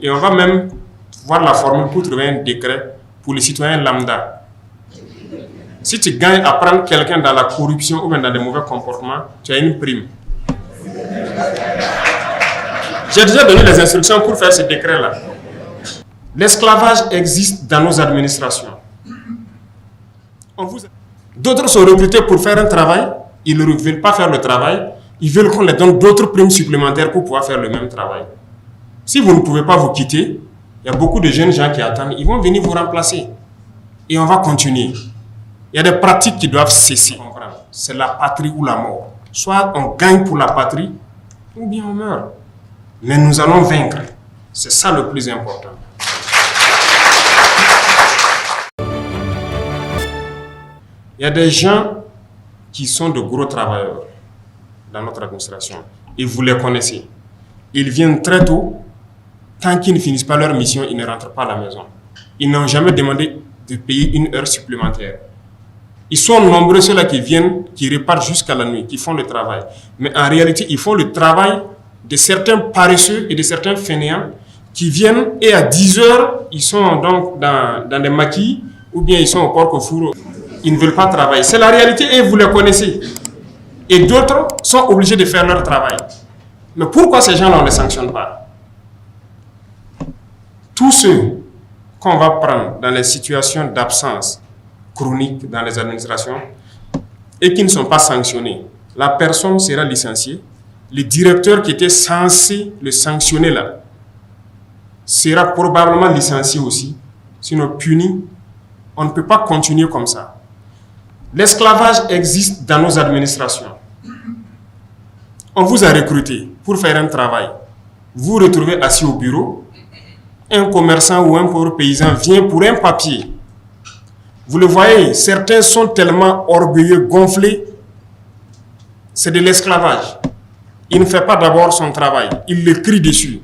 Et on va même voir la formule pour trouver un décret pour les citoyens lambda. Si tu gagnes à prendre quelqu'un dans la corruption ou même dans des mauvais comportements, tu as une prime. J'ai déjà donné les instructions pour faire ce décret-là. L'esclavage existe dans nos administrations. D'autres sont recrutés pour faire un travail, ils ne veulent pas faire le travail, ils veulent qu'on leur donne d'autres primes supplémentaires pour pouvoir faire le même travail. Si vous ne pouvez pas vous quitter, il y a beaucoup de jeunes gens qui attendent, ils vont venir vous remplacer. Et on va continuer. Il y a des pratiques qui doivent cesser. C'est la patrie ou la mort. Soit on gagne pour la patrie, ou bien on meurt. Mais nous allons vaincre. C'est ça le plus important. Il y a des gens qui sont de gros travailleurs dans notre administration. Et vous les connaissez. Ils viennent très tôt. Tant qu'ils ne finissent pas leur mission, ils ne rentrent pas à la maison. Ils n'ont jamais demandé de payer une heure supplémentaire. Ils sont nombreux ceux-là qui viennent, qui repartent jusqu'à la nuit, qui font le travail. Mais en réalité, ils font le travail de certains paresseux et de certains fainéants qui viennent et à 10 heures, ils sont donc dans des maquis ou bien ils sont au porc au four. Ils ne veulent pas travailler. C'est la réalité et vous les connaissez. Et d'autres sont obligés de faire leur travail. Mais pourquoi ces gens-là, on ne les sanctionne pas? Tous ceux qu'on va prendre dans les situations d'absence chronique dans les administrations et qui ne sont pas sanctionnés, la personne sera licenciée. Le directeur qui était censé le sanctionner là sera probablement licencié aussi, sinon puni. On ne peut pas continuer comme ça. L'esclavage existe dans nos administrations. On vous a recruté pour faire un travail. Vous vous retrouvez assis au bureau. Un commerçant ou un pauvre paysan vient pour un papier. Vous le voyez, certains sont tellement orgueilleux, gonflés. C'est de l'esclavage. Il ne fait pas d'abord son travail. Il le crie dessus.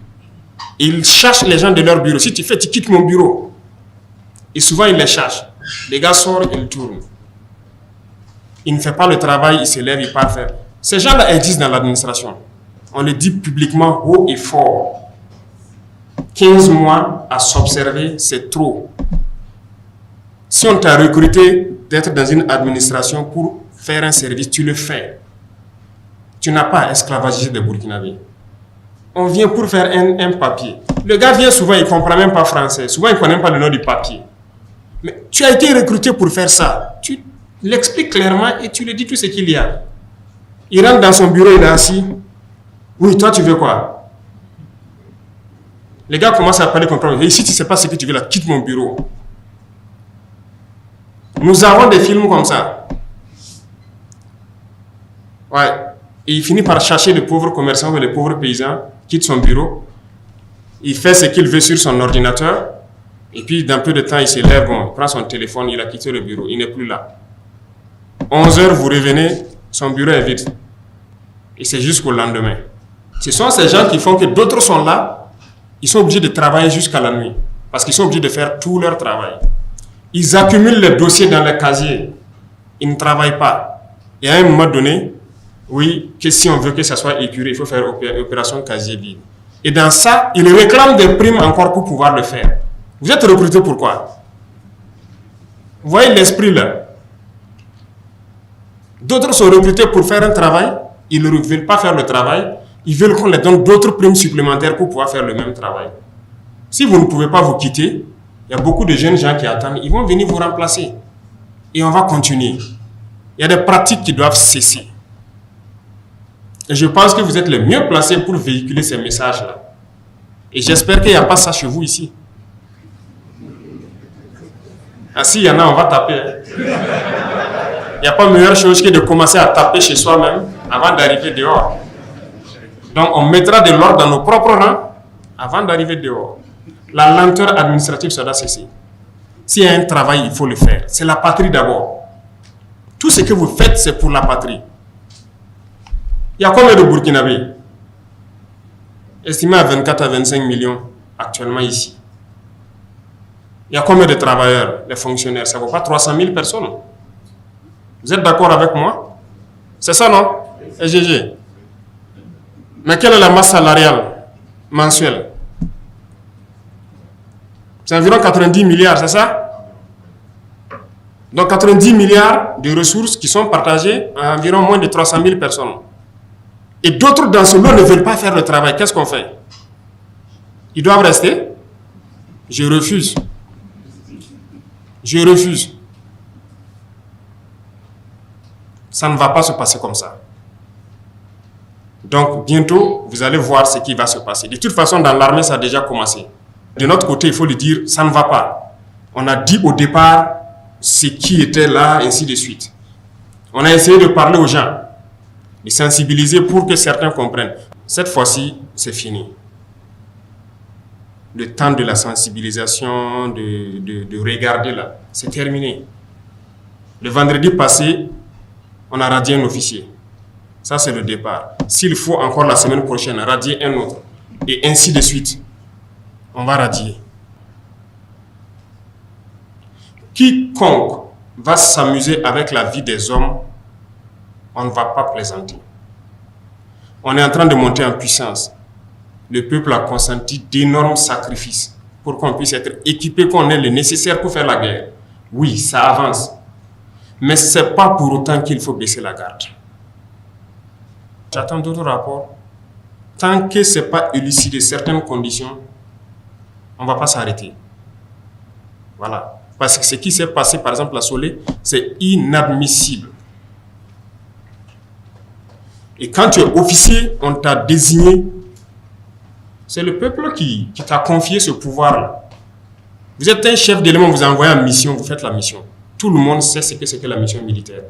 Il cherche les gens de leur bureau. Si tu fais, tu quittes mon bureau. Et souvent, il les cherche. Les gars sortent, ils tournent. Il ne fait pas le travail, il se lève, il part faire. Ces gens-là existent dans l'administration. On le dit publiquement haut et fort. 15 mois à s'observer, c'est trop. Si on t'a recruté d'être dans une administration pour faire un service, tu le fais. Tu n'as pas à esclavagiser des Burkinabés. On vient pour faire un papier. Le gars vient souvent, il ne comprend même pas français. Souvent, il ne connaît même pas le nom du papier. Mais tu as été recruté pour faire ça. Tu l'expliques clairement et tu lui dis tout ce qu'il y a. Il rentre dans son bureau, il est assis. Oui, toi, tu veux quoi? Les gars commencent à parler comme ça. Et si tu ne sais pas ce que tu veux là, quitte mon bureau. Nous avons des films comme ça. Ouais. Et il finit par chercher le pauvre commerçant ou le pauvre paysan, quitte son bureau. Il fait ce qu'il veut sur son ordinateur. Et puis, dans peu de temps, il se lève, bon, il prend son téléphone, il a quitté le bureau. Il n'est plus là. 11 heures, vous revenez, son bureau est vide. Et c'est jusqu'au lendemain. Ce sont ces gens qui font que d'autres sont là. Ils sont obligés de travailler jusqu'à la nuit. Parce qu'ils sont obligés de faire tout leur travail. Ils accumulent les dossiers dans les casiers. Ils ne travaillent pas. Et à un moment donné, oui, que si on veut que ça soit épuré, il faut faire opération casier vide. Et dans ça, ils réclament des primes encore pour pouvoir le faire. Vous êtes recruté pourquoi? Vous voyez l'esprit là. D'autres sont recrutés pour faire un travail. Ils ne veulent pas faire le travail. Ils veulent qu'on leur donne d'autres primes supplémentaires pour pouvoir faire le même travail. Si vous ne pouvez pas vous quitter, il y a beaucoup de jeunes gens qui attendent. Ils vont venir vous remplacer. Et on va continuer. Il y a des pratiques qui doivent cesser. Et je pense que vous êtes les mieux placés pour véhiculer ces messages-là. Et j'espère qu'il n'y a pas ça chez vous ici. Ah, s'il y en a, on va taper. Il n'y a pas meilleure chose que de commencer à taper chez soi-même avant d'arriver dehors. Donc, on mettra de l'ordre dans nos propres rangs avant d'arriver dehors. La lenteur administrative, ça doit cesser. S'il y a un travail, il faut le faire. C'est la patrie d'abord. Tout ce que vous faites, c'est pour la patrie. Il y a combien de Burkinabés? Estimé à 24 à 25 millions actuellement ici. Il y a combien de travailleurs, les fonctionnaires? Ça ne vaut pas 300 000 personnes. Vous êtes d'accord avec moi? C'est ça, non? Mais quelle est la masse salariale mensuelle? C'est environ 90 milliards, c'est ça? Donc 90 milliards de ressources qui sont partagées à environ moins de 300 000 personnes. Et d'autres dans ce lot ne veulent pas faire le travail. Qu'est-ce qu'on fait? Ils doivent rester? Je refuse. Je refuse. Ça ne va pas se passer comme ça. Donc, bientôt, vous allez voir ce qui va se passer. De toute façon, dans l'armée, ça a déjà commencé. De notre côté, il faut le dire, ça ne va pas. On a dit au départ ce qui était là, ainsi de suite. On a essayé de parler aux gens, de sensibiliser pour que certains comprennent. Cette fois-ci, c'est fini. Le temps de la sensibilisation, de regarder là, c'est terminé. Le vendredi passé, on a radié un officier. Ça, c'est le départ. S'il faut encore la semaine prochaine radier un autre, et ainsi de suite, on va radier. Quiconque va s'amuser avec la vie des hommes, on ne va pas plaisanter. On est en train de monter en puissance. Le peuple a consenti d'énormes sacrifices pour qu'on puisse être équipé, qu'on ait le nécessaire pour faire la guerre. Oui, ça avance. Mais ce n'est pas pour autant qu'il faut baisser la garde. J'attends d'autres rapports. Tant que ce n'est pas élucidé certaines conditions, on ne va pas s'arrêter. Voilà. Parce que ce qui s'est passé, par exemple, à Solé, c'est inadmissible. Et quand tu es officier, on t'a désigné. C'est le peuple qui t'a confié ce pouvoir-là. Vous êtes un chef d'élément, vous envoyez en mission, vous faites la mission. Tout le monde sait ce que c'est que la mission militaire.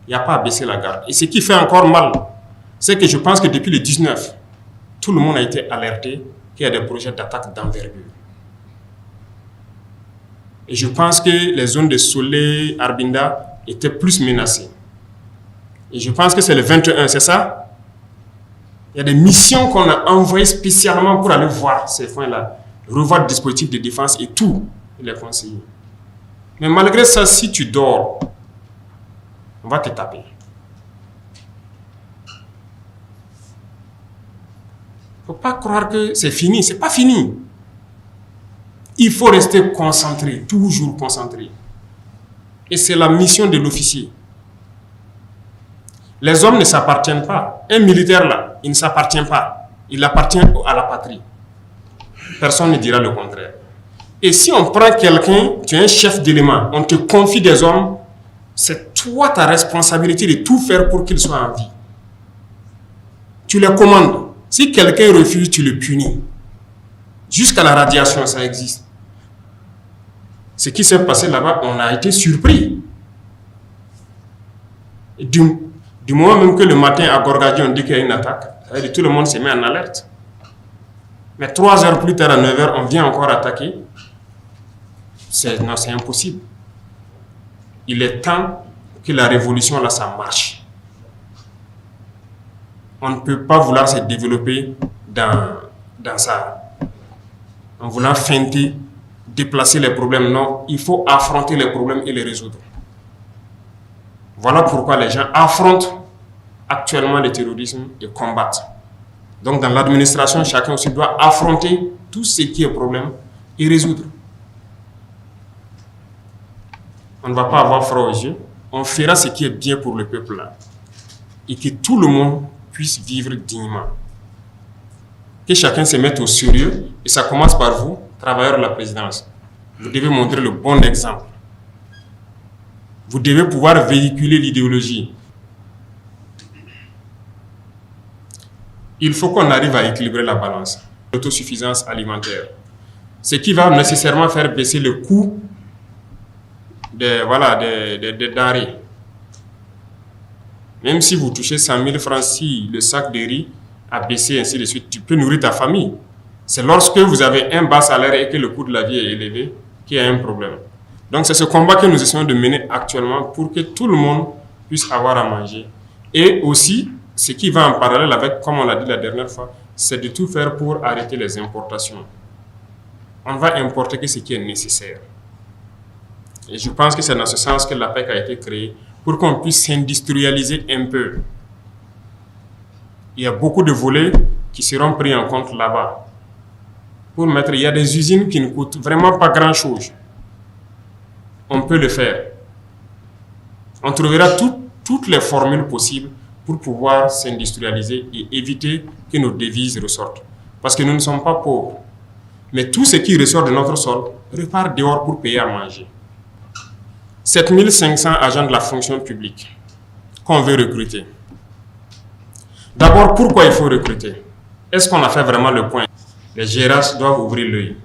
Il n'y a pas à baisser la garde. Et ce qui fait encore mal, c'est que je pense que depuis le 19, tout le monde a été alerté qu'il y a des projets d'attaque d'envergure. Et je pense que les zones de Solé, Arbinda étaient plus menacées. Et je pense que c'est le 21, c'est ça? Il y a des missions qu'on a envoyées spécialement pour aller voir ces points-là, revoir le dispositif de défense et tout, les conseiller. Mais malgré ça, si tu dors, on va te taper. Il ne faut pas croire que c'est fini, c'est pas fini. Il faut rester concentré, toujours concentré. Et c'est la mission de l'officier. Les hommes ne s'appartiennent pas. Un militaire là, il ne s'appartient pas. Il appartient à la patrie. Personne ne dira le contraire. Et si on prend quelqu'un, tu es un chef d'élément, on te confie des hommes, c'est toi ta responsabilité de tout faire pour qu'ils soient en vie. Tu les commandes. Si quelqu'un refuse, tu le punis. Jusqu'à la radiation, ça existe. Ce qui s'est passé là-bas, on a été surpris. Du moment même que le matin à Gorgadi, on dit qu'il y a une attaque, ça veut dire que tout le monde se met en alerte. Mais 3 heures plus tard, à 9 heures, on vient encore attaquer. Non, c'est impossible. Il est temps que la révolution, là, ça marche. On ne peut pas vouloir se développer dans ça. En voulant feinter, déplacer les problèmes. Non, il faut affronter les problèmes et les résoudre. Voilà pourquoi les gens affrontent actuellement le terrorisme et combattent. Donc dans l'administration, chacun aussi doit affronter tout ce qui est problème et résoudre. On ne va pas avoir froid aux yeux. On fera ce qui est bien pour le peuple là. Et que tout le monde puisse vivre dignement. Que chacun se mette au sérieux. Et ça commence par vous, travailleurs de la présidence. Vous devez montrer le bon exemple. Vous devez pouvoir véhiculer l'idéologie. Il faut qu'on arrive à équilibrer la balance. L'autosuffisance alimentaire. Ce qui va nécessairement faire baisser le coût des denrées. Même si vous touchez 100 000 francs, si le sac de riz a baissé, ainsi de suite, tu peux nourrir ta famille. C'est lorsque vous avez un bas salaire et que le coût de la vie est élevé qu'il y a un problème. Donc c'est ce combat que nous essayons de mener actuellement pour que tout le monde puisse avoir à manger. Et aussi, ce qui va en parallèle avec, comme on l'a dit la dernière fois, c'est de tout faire pour arrêter les importations. On va importer que ce qui est nécessaire. Et je pense que c'est dans ce sens que l'APEC a été créée, pour qu'on puisse s'industrialiser un peu. Il y a beaucoup de volets qui seront pris en compte là-bas. pour mettre. Il y a des usines qui ne coûtent vraiment pas grand-chose. On peut le faire. On trouvera toutes les formules possibles pour pouvoir s'industrialiser et éviter que nos devises ressortent. Parce que nous ne sommes pas pauvres. Mais tout ce qui ressort de notre sol repart dehors pour payer à manger. 7500 agents de la fonction publique qu'on veut recruter. D'abord, pourquoi il faut recruter? Est-ce qu'on a fait vraiment le point? Les GRH doivent ouvrir l'œil.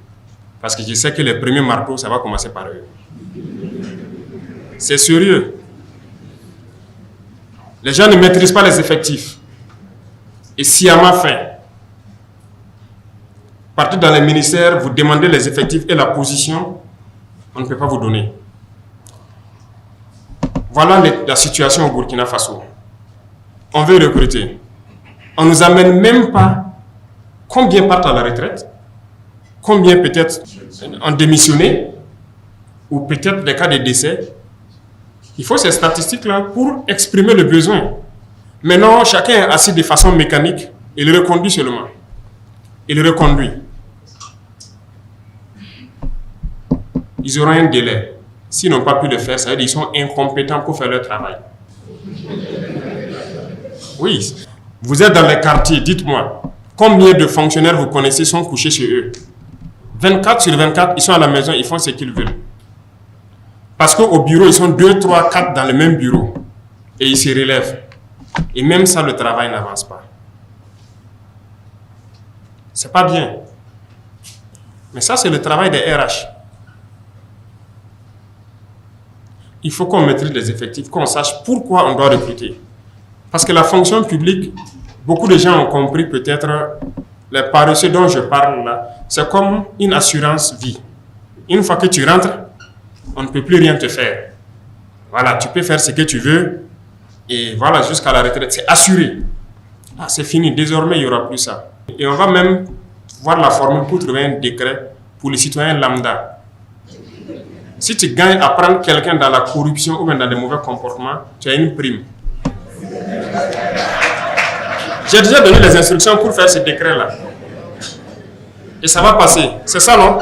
Parce que je sais que les premiers marteaux, ça va commencer par eux. C'est sérieux. Les gens ne maîtrisent pas les effectifs. Et sciemment fait. Partez dans les ministères, vous demandez les effectifs et la position, on ne peut pas vous donner. Voilà la situation au Burkina Faso. On veut recruter. On ne nous amène même pas combien partent à la retraite, combien peut-être ont démissionné, ou peut-être des cas de décès. Il faut ces statistiques-là pour exprimer le besoin. Maintenant, chacun est assis de façon mécanique, il reconduit seulement. Il reconduit. Ils auront un délai. S'ils n'ont pas pu le faire, ça veut dire qu'ils sont incompétents pour faire leur travail. Oui. Vous êtes dans les quartiers, dites-moi, combien de fonctionnaires vous connaissez sont couchés chez eux? 24 sur 24, ils sont à la maison, ils font ce qu'ils veulent. Parce qu'au bureau, ils sont 2, 3, 4 dans le même bureau. Et ils se relèvent. Et même ça, le travail n'avance pas. C'est pas bien. Mais ça, c'est le travail des RH. Il faut qu'on maîtrise les effectifs, qu'on sache pourquoi on doit recruter. Parce que la fonction publique, beaucoup de gens ont compris peut-être les paresseux dont je parle là, c'est comme une assurance vie. Une fois que tu rentres, on ne peut plus rien te faire. Voilà, tu peux faire ce que tu veux et voilà, jusqu'à la retraite, c'est assuré. Ah, c'est fini, désormais il n'y aura plus ça. Et on va même voir la formule pour trouver un décret pour les citoyens lambda. Si tu gagnes à prendre quelqu'un dans la corruption ou même dans des mauvais comportements, tu as une prime. J'ai déjà donné les instructions pour faire ce décret-là. Et ça va passer. C'est ça, non?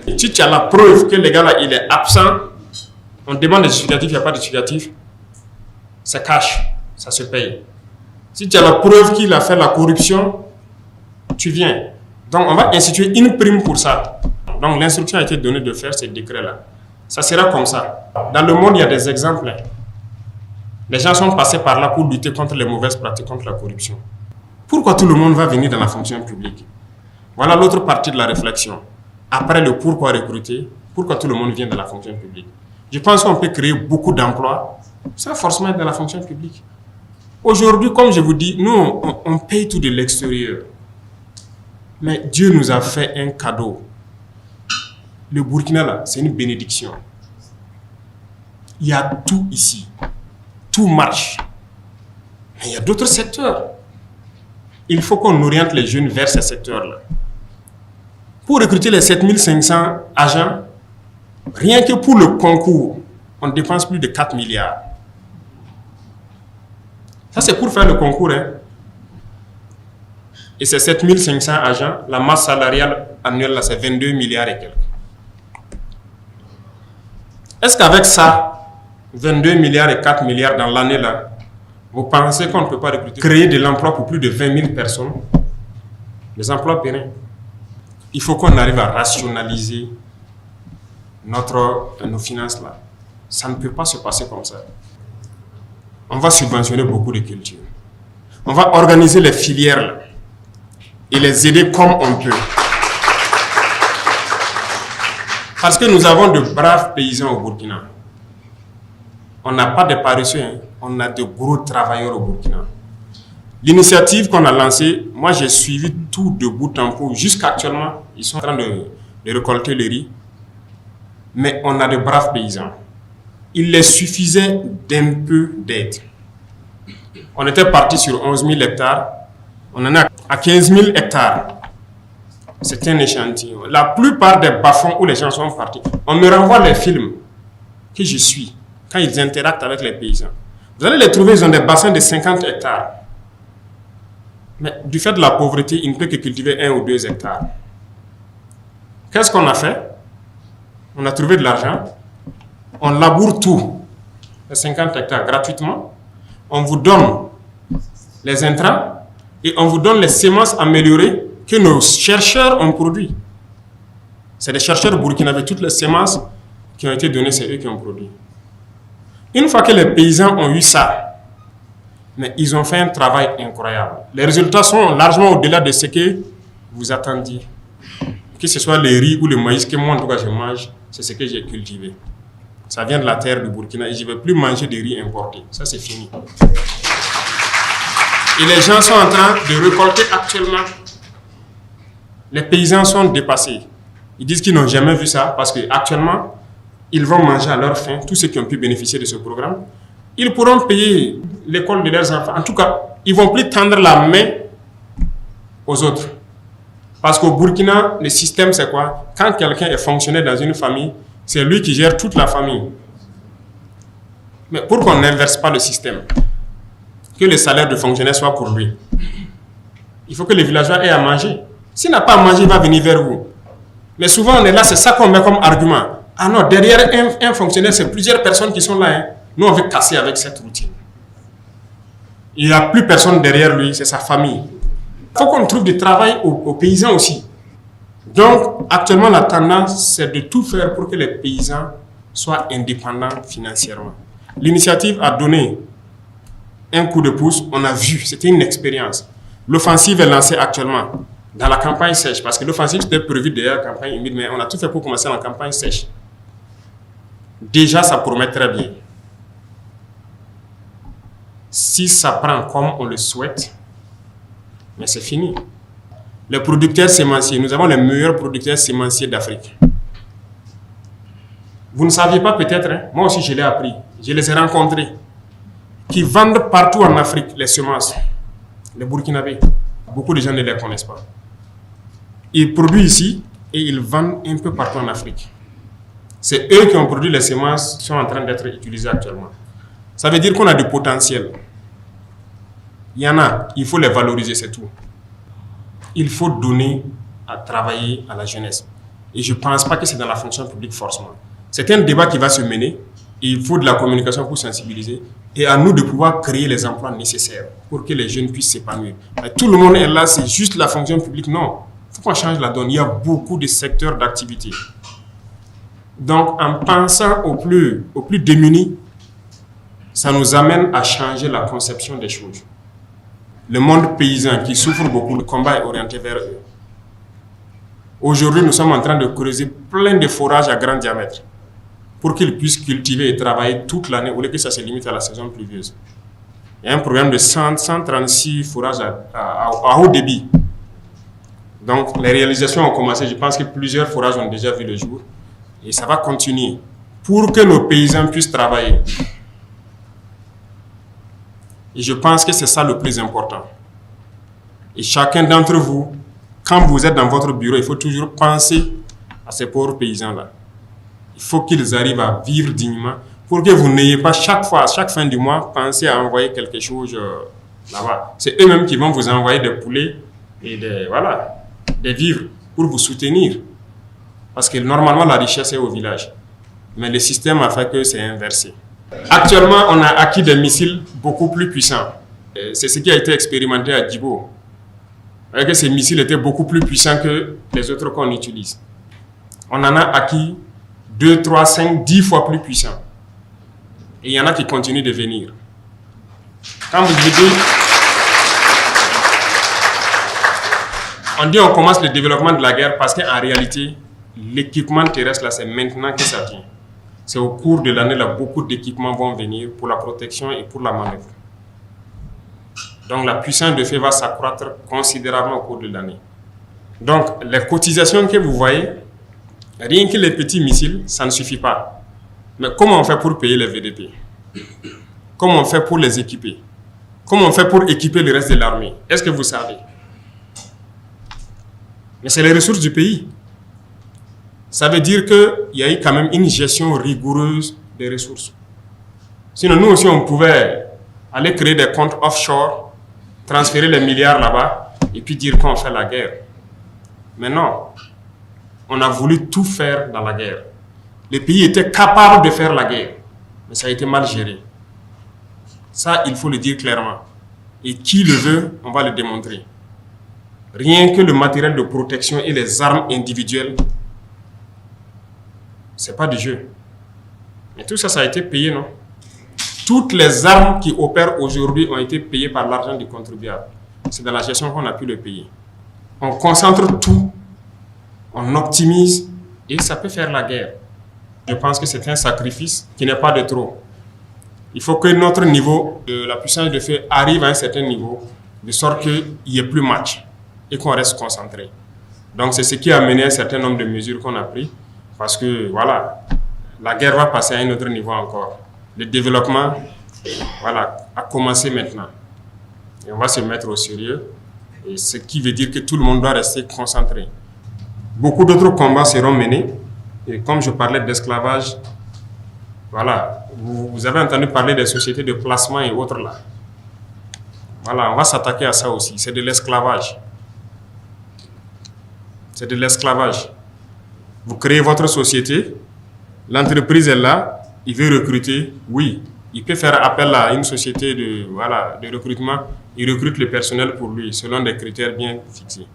Et si tu as la preuve que le gars-là, il est absent, on demande des justificatifs, il n'y a pas de justificatif, c'est cash, ça se paye. Si tu as la preuve qu'il a fait la corruption, tu viens. Donc, on va instituer une prime pour ça. Donc, l'instruction a été donnée de faire ce décret-là. Ça sera comme ça. Dans le monde, il y a des exemples. Les gens sont passés par là pour lutter contre les mauvaises pratiques, contre la corruption. Pourquoi tout le monde va venir dans la fonction publique? Voilà l'autre partie de la réflexion. Après le pourquoi recruter, pourquoi tout le monde vient dans la fonction publique? Je pense qu'on peut créer beaucoup d'emplois sans forcément être dans la fonction publique. Aujourd'hui, comme je vous dis, nous, on paye tout de l'extérieur. Mais Dieu nous a fait un cadeau. Le Burkina, là, c'est une bénédiction. Il y a tout ici. Tout marche. Mais il y a d'autres secteurs. Il faut qu'on oriente les jeunes vers ces secteurs-là. Pour recruter les 7500 agents, rien que pour le concours, on dépense plus de 4 milliards. Ça, c'est pour faire le concours. Hein. Et ces 7500 agents, la masse salariale annuelle, c'est 22 milliards et quelques. Est-ce qu'avec ça, 22 milliards et 4 milliards dans l'année là, vous pensez qu'on ne peut pas recruter, créer de l'emploi pour plus de 20 000 personnes? Des emplois pérennes. Il faut qu'on arrive à rationaliser nos finances là. Ça ne peut pas se passer comme ça. On va subventionner beaucoup de cultures. On va organiser les filières là, et les aider comme on peut. Parce que nous avons de braves paysans au Burkina. On n'a pas de paresseux, hein. On a de gros travailleurs au Burkina. L'initiative qu'on a lancée, moi j'ai suivi tout de bout en bout. Jusqu'actuellement, ils sont en train de récolter le riz. Mais on a de braves paysans. Il les suffisait d'un peu d'aide. On était parti sur 11 000 hectares. On en est à 15 000 hectares. C'est un échantillon. La plupart des bas-fonds où les gens sont partis, on me renvoie les films que je suis quand ils interactent avec les paysans. Vous allez les trouver, ils ont des bassins de 50 hectares. Mais du fait de la pauvreté, ils ne peuvent que cultiver 1 ou 2 hectares. Qu'est-ce qu'on a fait? On a trouvé de l'argent, on laboure tout, les 50 hectares gratuitement, on vous donne les intrants et on vous donne les semences améliorées que nos chercheurs ont produit. C'est des chercheurs burkinabés, toutes les semences qui ont été données, c'est eux qui ont produit. Une fois que les paysans ont eu ça, mais ils ont fait un travail incroyable. Les résultats sont largement au-delà de ce que vous attendiez. Que ce soit les riz ou le maïs que moi, en tout cas, je mange, c'est ce que j'ai cultivé. Ça vient de la terre du Burkina et je ne vais plus manger de riz importé. Ça, c'est fini. Et les gens sont en train de récolter actuellement. Les paysans sont dépassés. Ils disent qu'ils n'ont jamais vu ça parce qu'actuellement, ils vont manger à leur faim, tous ceux qui ont pu bénéficier de ce programme. Ils pourront payer l'école de leurs enfants. En tout cas, ils ne vont plus tendre la main aux autres. Parce qu'au Burkina, le système, c'est quoi? Quand quelqu'un est fonctionnaire dans une famille, c'est lui qui gère toute la famille. Mais pour qu'on n'inverse pas le système, que le salaire de fonctionnaire soit pour lui, il faut que le villageois ait à manger. S'il n'a pas à manger, il va venir vers vous. Mais souvent, on est là, c'est ça qu'on met comme argument. Ah non, derrière un fonctionnaire, c'est plusieurs personnes qui sont là. Hein. Nous, on veut casser avec cette routine. Il n'y a plus personne derrière lui, c'est sa famille. Il faut qu'on trouve du travail aux paysans aussi. Donc, actuellement, la tendance, c'est de tout faire pour que les paysans soient indépendants financièrement. L'initiative a donné un coup de pouce, on a vu, c'était une expérience. L'offensive est lancée actuellement dans la campagne sèche, parce que l'offensive était prévue derrière la campagne humide, mais on a tout fait pour commencer la campagne sèche. Déjà, ça promet très bien. Si ça prend comme on le souhaite, mais c'est fini. Les producteurs sémenciers, nous avons les meilleurs producteurs sémenciers d'Afrique. Vous ne saviez pas peut-être, hein? Moi aussi je l'ai appris, je les ai rencontrés, qui vendent partout en Afrique les semences, les Burkinabés. Beaucoup de gens ne les connaissent pas. Ils produisent ici et ils vendent un peu partout en Afrique. C'est eux qui ont produit les semences qui sont en train d'être utilisées actuellement. Ça veut dire qu'on a du potentiel. Il y en a, il faut les valoriser, c'est tout. Il faut donner à travailler à la jeunesse. Et je ne pense pas que c'est dans la fonction publique forcément. C'est un débat qui va se mener et il faut de la communication pour sensibiliser et à nous de pouvoir créer les emplois nécessaires pour que les jeunes puissent s'épanouir. Tout le monde est là, c'est juste la fonction publique. Non, il faut qu'on change la donne. Il y a beaucoup de secteurs d'activité. Donc, en pensant aux plus démunis, ça nous amène à changer la conception des choses. Le monde paysan qui souffre beaucoup, le combat est orienté vers eux. Aujourd'hui, nous sommes en train de creuser plein de forages à grand diamètre pour qu'ils puissent cultiver et travailler toute l'année au lieu que ça se limite à la saison pluvieuse. Il y a un programme de 136 forages à haut débit. Donc, les réalisations ont commencé. Je pense que plusieurs forages ont déjà vu le jour. Et ça va continuer pour que nos paysans puissent travailler. Et je pense que c'est ça le plus important. Et chacun d'entre vous, quand vous êtes dans votre bureau, il faut toujours penser à ces pauvres paysans-là. Il faut qu'ils arrivent à vivre dignement pour que vous n'ayez pas chaque fois, à chaque fin du mois, penser à envoyer quelque chose là-bas. C'est eux-mêmes qui vont vous envoyer des poulets et des vivres pour vous soutenir. Parce que normalement, la richesse est au village. Mais le système a fait que c'est inversé. Actuellement, on a acquis des missiles beaucoup plus puissants. C'est ce qui a été expérimenté à Djibo. Que ces missiles étaient beaucoup plus puissants que les autres qu'on utilise. On en a acquis 2, 3, 5, 10 fois plus puissants. Et il y en a qui continuent de venir. Quand vous dites, on dit on commence le développement de la guerre parce qu'en réalité, l'équipement terrestre, là, c'est maintenant que ça vient. C'est au cours de l'année, là, beaucoup d'équipements vont venir pour la protection et pour la manœuvre. Donc la puissance de feu va s'accroître considérablement au cours de l'année. Donc les cotisations que vous voyez, rien que les petits missiles, ça ne suffit pas. Mais comment on fait pour payer les VDP? Comment on fait pour les équiper? Comment on fait pour équiper le reste de l'armée? Est-ce que vous savez? Mais c'est les ressources du pays. Ça veut dire qu'il y a eu quand même une gestion rigoureuse des ressources. Sinon, nous aussi, on pouvait aller créer des comptes offshore, transférer les milliards là-bas, et puis dire qu'on fait la guerre. Mais non. on a voulu tout faire dans la guerre. Le pays était capable de faire la guerre, mais ça a été mal géré. Ça, il faut le dire clairement. Et qui le veut, on va le démontrer. Rien que le matériel de protection et les armes individuelles, c'est pas du jeu. Mais tout ça, ça a été payé, non? Toutes les armes qui opèrent aujourd'hui ont été payées par l'argent du contribuable. C'est dans la gestion qu'on a pu le payer. On concentre tout, on optimise et ça peut faire la guerre. Je pense que c'est un sacrifice qui n'est pas de trop. Il faut que notre niveau de la puissance de feu arrive à un certain niveau, de sorte qu'il n'y ait plus match et qu'on reste concentré. Donc c'est ce qui a mené un certain nombre de mesures qu'on a prises, parce que voilà, la guerre va passer à un autre niveau encore. Le développement, voilà, a commencé maintenant. Et on va se mettre au sérieux, et ce qui veut dire que tout le monde doit rester concentré. Beaucoup d'autres combats seront menés, et comme je parlais d'esclavage, voilà, vous avez entendu parler des sociétés de placement et autres là. Voilà, on va s'attaquer à ça aussi. C'est de l'esclavage. C'est de l'esclavage. Vous créez votre société, l'entreprise est là, il veut recruter, oui, il peut faire appel à une société de recrutement, il recrute le personnel pour lui, selon des critères bien fixés.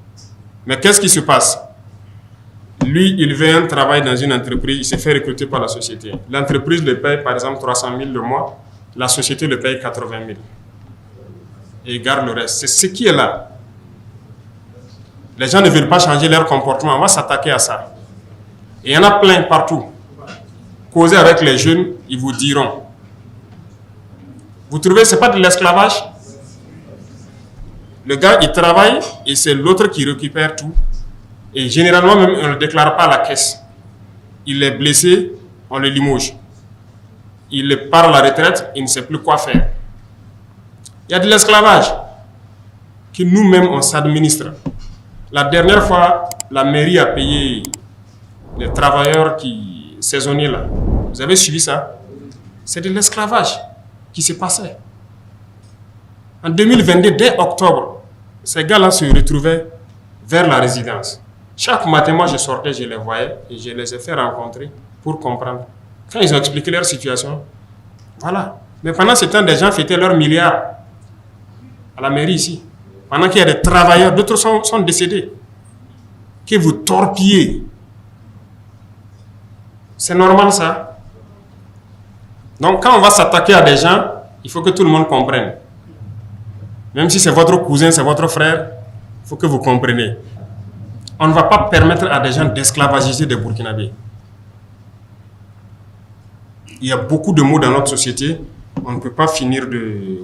Mais qu'est-ce qui se passe? Lui, il veut un travail dans une entreprise, il se fait recruter par la société. L'entreprise le paye par exemple 300 000 le mois, la société le paye 80 000. Et il garde le reste. C'est ce qui est là. Les gens ne veulent pas changer leur comportement, on va s'attaquer à ça. Et il y en a plein partout. Causez avec les jeunes, ils vous diront. Vous trouvez que ce n'est pas de l'esclavage? Le gars, il travaille et c'est l'autre qui récupère tout. Et généralement, même, on ne le déclare pas à la caisse. Il est blessé, on le limoge. Il part à la retraite, il ne sait plus quoi faire. Il y a de l'esclavage que nous-mêmes, on s'administre. La dernière fois, la mairie a payé les travailleurs saisonniers là. Vous avez suivi ça? C'est de l'esclavage qui se passait. En 2022, dès octobre, ces gars-là se retrouvaient vers la résidence. Chaque matin, moi, je sortais, je les voyais et je les ai fait rencontrer pour comprendre. Quand ils ont expliqué leur situation, voilà. Mais pendant ce temps, des gens fêtaient leurs milliards à la mairie ici. Pendant qu'il y a des travailleurs, d'autres sont décédés. Que vous torpillez. C'est normal ça. Donc quand on va s'attaquer à des gens, il faut que tout le monde comprenne. Même si c'est votre cousin, c'est votre frère, il faut que vous compreniez. On ne va pas permettre à des gens d'esclavagiser des Burkinabés. Il y a beaucoup de mots dans notre société, on ne peut pas finir de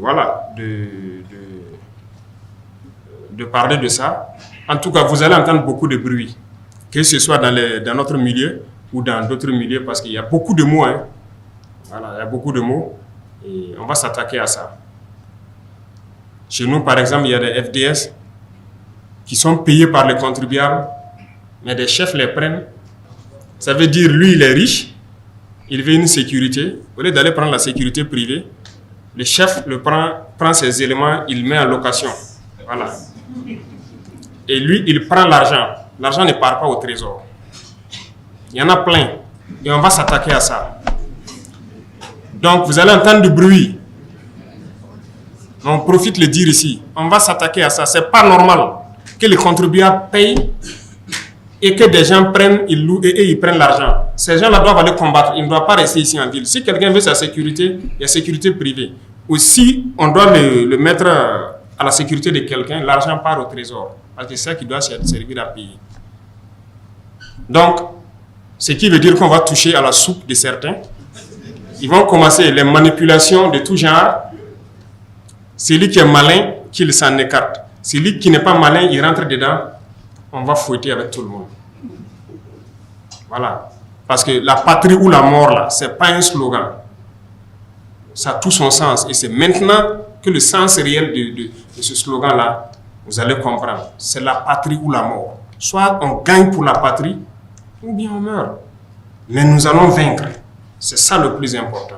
parler de ça. En tout cas, vous allez entendre beaucoup de bruit, que ce soit dans notre milieu ou dans d'autres milieux, parce qu'il y a beaucoup de mots. Hein. Voilà, il y a beaucoup de mots et on va s'attaquer à ça. Chez nous, par exemple, il y a des FDS qui sont payés par les contribuables, mais des chefs les prennent. Ça veut dire, lui, il est riche, il veut une sécurité. Au lieu d'aller prendre la sécurité privée, le chef prend ses éléments, il met en location. Voilà. Et lui, il prend l'argent. L'argent ne part pas au trésor. Il y en a plein. Et on va s'attaquer à ça. Donc, vous allez entendre du bruit. On profite de le dire ici. On va s'attaquer à ça. Ce n'est pas normal que les contribuables payent et que des gens prennent, ils louent et ils prennent l'argent. Ces gens-là doivent aller combattre. Ils ne doivent pas rester ici en ville. Si quelqu'un veut sa sécurité, il y a sécurité privée. Ou si on doit le mettre à la sécurité de quelqu'un, l'argent part au trésor. Parce que c'est ça qui doit servir à payer. Donc, ce qui veut dire qu'on va toucher à la soupe de certains. Ils vont commencer les manipulations de tout genre. Celui qui est malin, qu'il s'en écarte. Celui qui n'est pas malin, il rentre dedans. On va fouetter avec tout le monde. Voilà. Parce que la patrie ou la mort, là, ce n'est pas un slogan. Ça a tout son sens. Et c'est maintenant que le sens réel de ce slogan-là, vous allez comprendre. C'est la patrie ou la mort. Soit on gagne pour la patrie, ou bien on meurt. Mais nous allons vaincre. C'est ça le plus important.